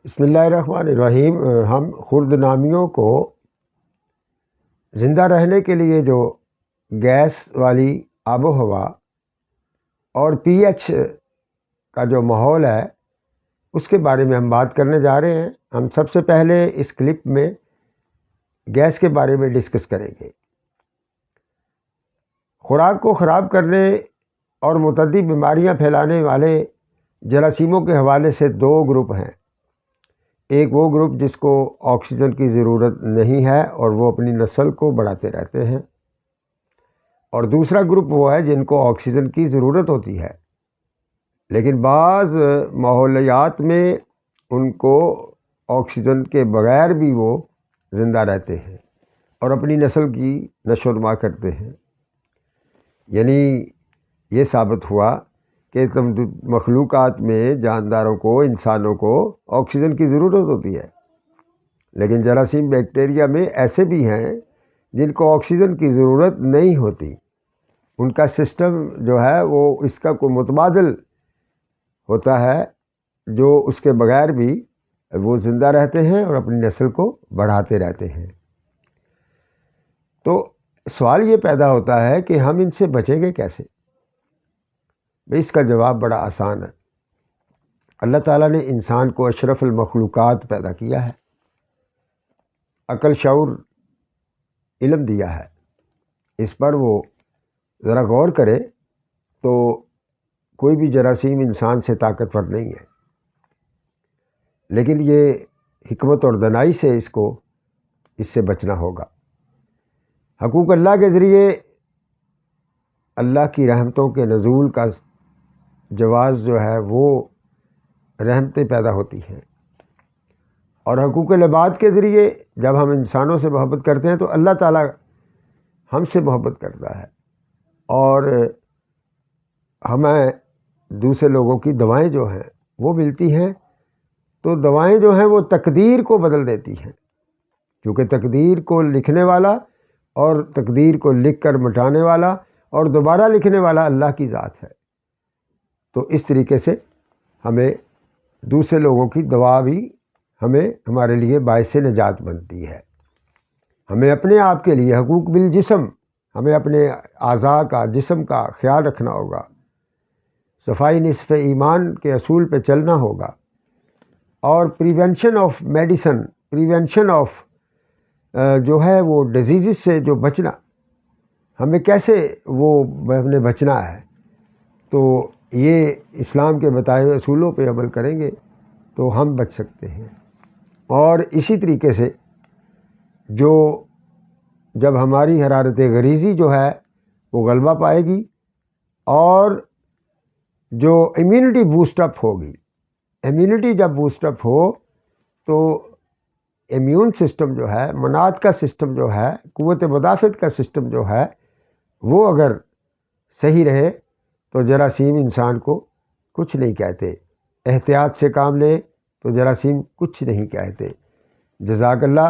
بسم اللہ الرحمن الرحیم۔ ہم خرد نامیوں کو زندہ رہنے کے لیے جو گیس والی آب و ہوا اور پی ایچ کا جو ماحول ہے اس کے بارے میں ہم بات کرنے جا رہے ہیں۔ ہم سب سے پہلے اس کلپ میں گیس کے بارے میں ڈسکس کریں گے۔ خوراک کو خراب کرنے اور متعدی بیماریاں پھیلانے والے جراثیموں کے حوالے سے دو گروپ ہیں۔ ایک وہ گروپ جس کو آکسیجن کی ضرورت نہیں ہے اور وہ اپنی نسل کو بڑھاتے رہتے ہیں، اور دوسرا گروپ وہ ہے جن کو آکسیجن کی ضرورت ہوتی ہے لیکن بعض ماحولیات میں ان کو آکسیجن کے بغیر بھی وہ زندہ رہتے ہیں اور اپنی نسل کی نشو و نما کرتے ہیں۔ یعنی یہ ثابت ہوا کہ مخلوقات میں جانداروں کو، انسانوں کو آکسیجن کی ضرورت ہوتی ہے، لیکن جراثیم بیکٹیریا میں ایسے بھی ہیں جن کو آکسیجن کی ضرورت نہیں ہوتی۔ ان کا سسٹم جو ہے وہ اس کا کوئی متبادل ہوتا ہے جو اس کے بغیر بھی وہ زندہ رہتے ہیں اور اپنی نسل کو بڑھاتے رہتے ہیں۔ تو سوال یہ پیدا ہوتا ہے کہ ہم ان سے بچیں گے کیسے؟ اس کا جواب بڑا آسان ہے۔ اللہ تعالیٰ نے انسان کو اشرف المخلوقات پیدا کیا ہے، عقل، شعور، علم دیا ہے۔ اس پر وہ ذرا غور کرے تو کوئی بھی جراثیم انسان سے طاقتور نہیں ہے، لیکن یہ حکمت اور دانائی سے اس سے بچنا ہوگا۔ حقوق اللہ کے ذریعے اللہ کی رحمتوں کے نزول کا جواز جو ہے وہ رحمتیں پیدا ہوتی ہیں، اور حقوق العباد کے ذریعے جب ہم انسانوں سے محبت کرتے ہیں تو اللہ تعالیٰ ہم سے محبت کرتا ہے اور ہمیں دوسرے لوگوں کی دوائیں جو ہیں وہ ملتی ہیں۔ تو دوائیں جو ہیں وہ تقدیر کو بدل دیتی ہیں، کیونکہ تقدیر کو لکھنے والا اور تقدیر کو لکھ کر مٹانے والا اور دوبارہ لکھنے والا اللہ کی ذات ہے۔ تو اس طریقے سے ہمیں دوسرے لوگوں کی دوا بھی ہمارے لیے باعث نجات بنتی ہے۔ ہمیں اپنے آپ کے لیے حقوق بالجسم، ہمیں اپنے اعضاء کا، جسم کا خیال رکھنا ہوگا، صفائی نصف ایمان کے اصول پہ چلنا ہوگا، اور prevention of medicine, prevention of جو ہے وہ ڈیزیزز سے جو بچنا، ہمیں کیسے ہم نے بچنا ہے، تو یہ اسلام کے بتائے ہوئے اصولوں پہ عمل کریں گے تو ہم بچ سکتے ہیں۔ اور اسی طریقے سے جب ہماری حرارت غریزی جو ہے وہ غلبہ پائے گی اور جو امیونٹی بوسٹ اپ ہوگی، امیونٹی جب بوسٹ اپ ہو تو امیون سسٹم جو ہے، مناعت کا سسٹم جو ہے، قوت مدافعت کا سسٹم جو ہے وہ اگر صحیح رہے تو جراثیم انسان کو کچھ نہیں کہتے۔ احتیاط سے کام لیں تو جراثیم کچھ نہیں کہتے۔ جزاک اللہ۔